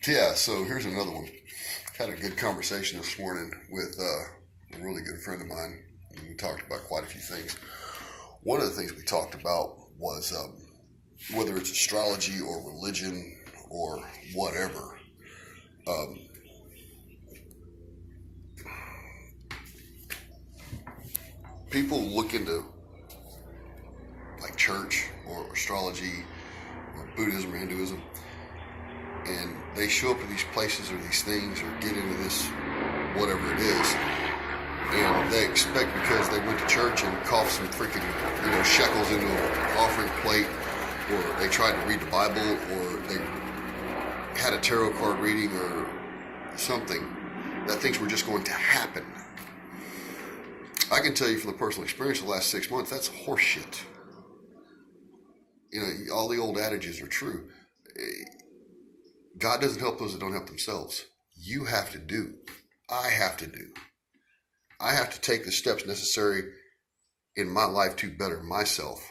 Yeah, so here's another one. Had a good conversation this morning with a really good friend of mine, and we talked about quite a few things. One of the things we talked about was whether it's astrology or religion or whatever. Um, People look into like church or astrology or Buddhism or Hinduism, and they show up to these places or these things or get into this whatever it is, and they expect because they went to church and coughed some freaking shekels into an offering plate, or they tried to read the Bible, or they had a tarot card reading or something, that things were just going to happen. I can tell you from the personal experience of the last 6 months, that's horseshit. All the old adages are true. God doesn't help those that don't help themselves. You have to do. I have to do. I have to take the steps necessary in my life to better myself.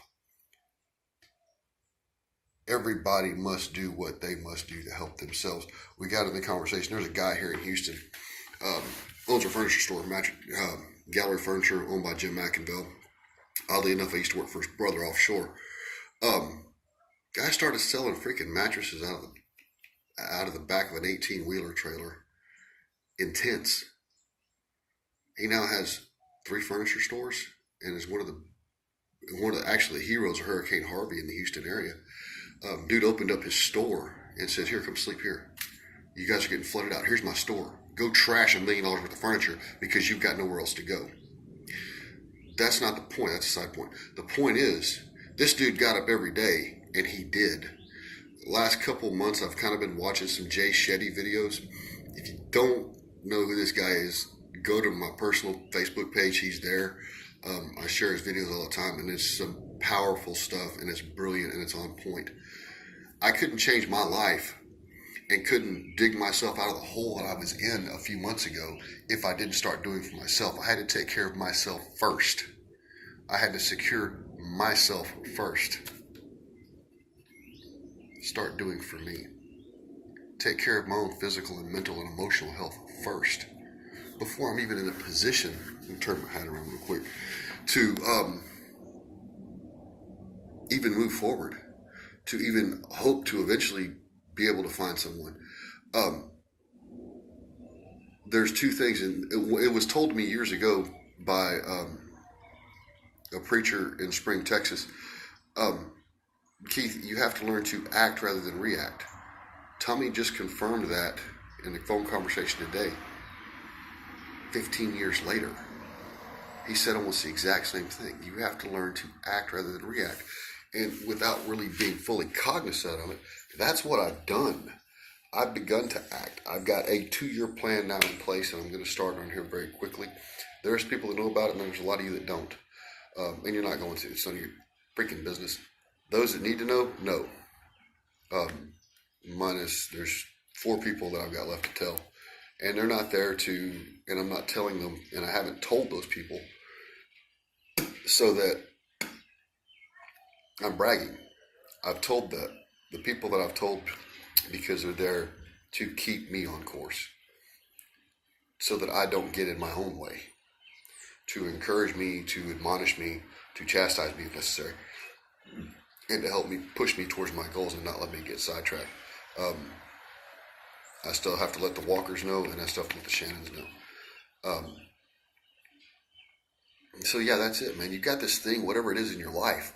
Everybody must do what they must do to help themselves. We got in the conversation. There's a guy here in Houston, owns a furniture store, Gallery Furniture, owned by Jim McInville. Oddly enough, I used to work for his brother offshore. Guy started selling freaking mattresses out of the back of an 18-wheeler trailer in tents. He now has 3 furniture stores and is one of the actually heroes of Hurricane Harvey in the Houston area. Dude opened up his store and said, "Here, come sleep here. You guys are getting flooded out. Here's my store. Go trash $1 million worth of furniture because you've got nowhere else to go." That's not the point. That's a side point. The point is, this dude got up every day, and he did. The last couple of months, I've kind of been watching some Jay Shetty videos. If you don't know who this guy is, go to my personal Facebook page. He's there. I share his videos all the time, and it's some powerful stuff, and it's brilliant, and it's on point. I couldn't change my life and couldn't dig myself out of the hole that I was in a few months ago if I didn't start doing for myself. I had to take care of myself first. I had to secure myself first. Start doing for me. Take care of my own physical and mental and emotional health first. Before I'm even in a position, let me turn my hat around real quick, to even move forward, to even hope to eventually be able to find someone. There's 2 things, and it was told to me years ago by a preacher in Spring, Texas. Keith, you have to learn to act rather than react. Tommy just confirmed that in the phone conversation today. 15 years later, he said almost the exact same thing. You have to learn to act rather than react. And without really being fully cognizant of it, that's what I've done. I've begun to act. I've got a 2-year plan now in place, and I'm going to start on here very quickly. There's people that know about it, and there's a lot of you that don't. And you're not going to. It's none of your freaking business. Those that need to know. There's 4 people that I've got left to tell. And they're not there to, and I'm not telling them, and I haven't told those people so that I'm bragging. I've told the people that I've told because they're there to keep me on course so that I don't get in my own way, to encourage me, to admonish me, to chastise me if necessary, and to help me push me towards my goals and not let me get sidetracked. I still have to let the Walkers know, and I still have to let the Shannons know. So yeah, that's it, man. You got this thing, whatever it is in your life,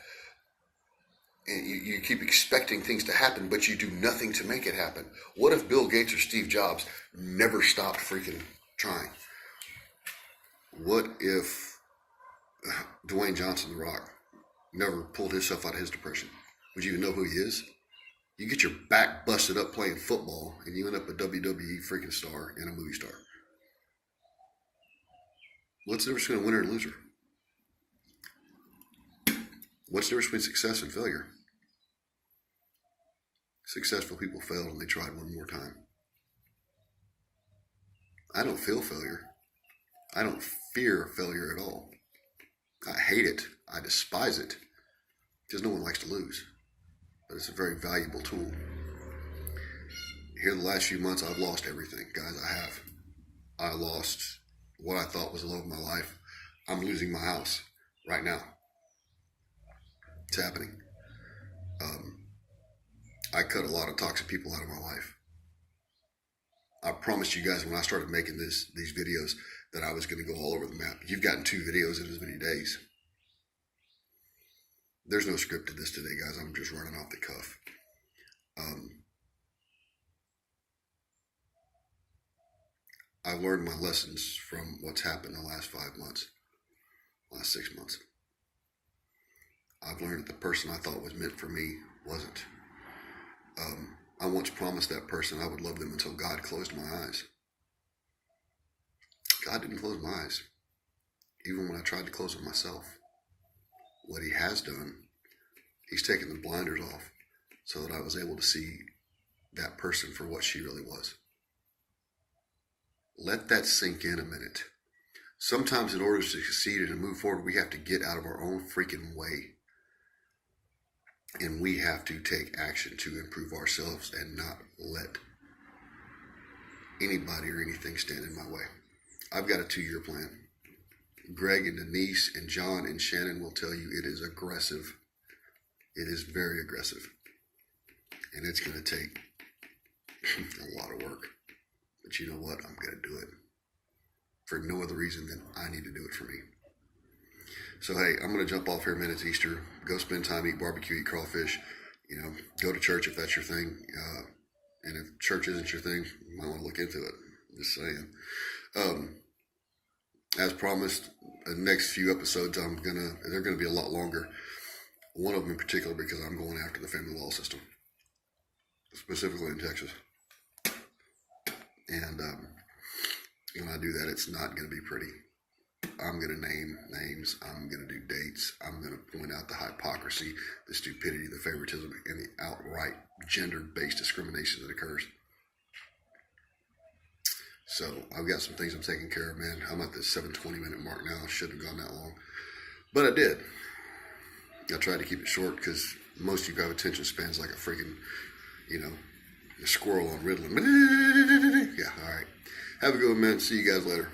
and you keep expecting things to happen, but you do nothing to make it happen. What if Bill Gates or Steve Jobs never stopped freaking trying? What if Dwayne Johnson, The Rock, never pulled himself out of his depression? Would you even know who he is? You get your back busted up playing football, and you end up a WWE freaking star and a movie star. What's the difference between a winner and a loser? What's the difference between success and failure? Successful people failed and they tried one more time. I don't feel failure. I don't fear failure at all. I hate it. I despise it because no one likes to lose. But it's a very valuable tool. Here, the last few months, I've lost everything, guys. I have. I lost what I thought was the love of my life. I'm losing my house right now. It's happening. I cut a lot of toxic people out of my life. I promised you guys when I started making these videos that I was going to go all over the map. You've gotten 2 videos in as many days. There's no script to this today, guys. I'm just running off the cuff. I learned my lessons from what's happened the last 5 months, last 6 months. I've learned that the person I thought was meant for me wasn't. I once promised that person I would love them until God closed my eyes. God didn't close my eyes, even when I tried to close them myself. What he has done, he's taken the blinders off so that I was able to see that person for what she really was. Let that sink in a minute. Sometimes in order to succeed and to move forward, we have to get out of our own freaking way. And we have to take action to improve ourselves and not let anybody or anything stand in my way. I've got a 2-year plan. Greg and Denise and John and Shannon will tell you it is aggressive. It is very aggressive. And it's going to take a lot of work. But you know what? I'm going to do it. For no other reason than I need to do it for me. So, hey, I'm going to jump off here a minute. It's Easter. Go spend time, eat barbecue, eat crawfish. You know, go to church if that's your thing. And if church isn't your thing, you might want to look into it. Just saying. As promised, the next few episodes, they're going to be a lot longer. One of them in particular because I'm going after the family law system, specifically in Texas. And when I do that, it's not going to be pretty. I'm going to name names. I'm going to do dates. I'm going to point out the hypocrisy, the stupidity, the favoritism, and the outright gender-based discrimination that occurs. So I've got some things I'm taking care of, man. I'm at the 7:20-minute mark now. I shouldn't have gone that long. But I did. I tried to keep it short because most of you have attention spans like a freaking, a squirrel on Ritalin. Yeah, all right. Have a good one, man. See you guys later.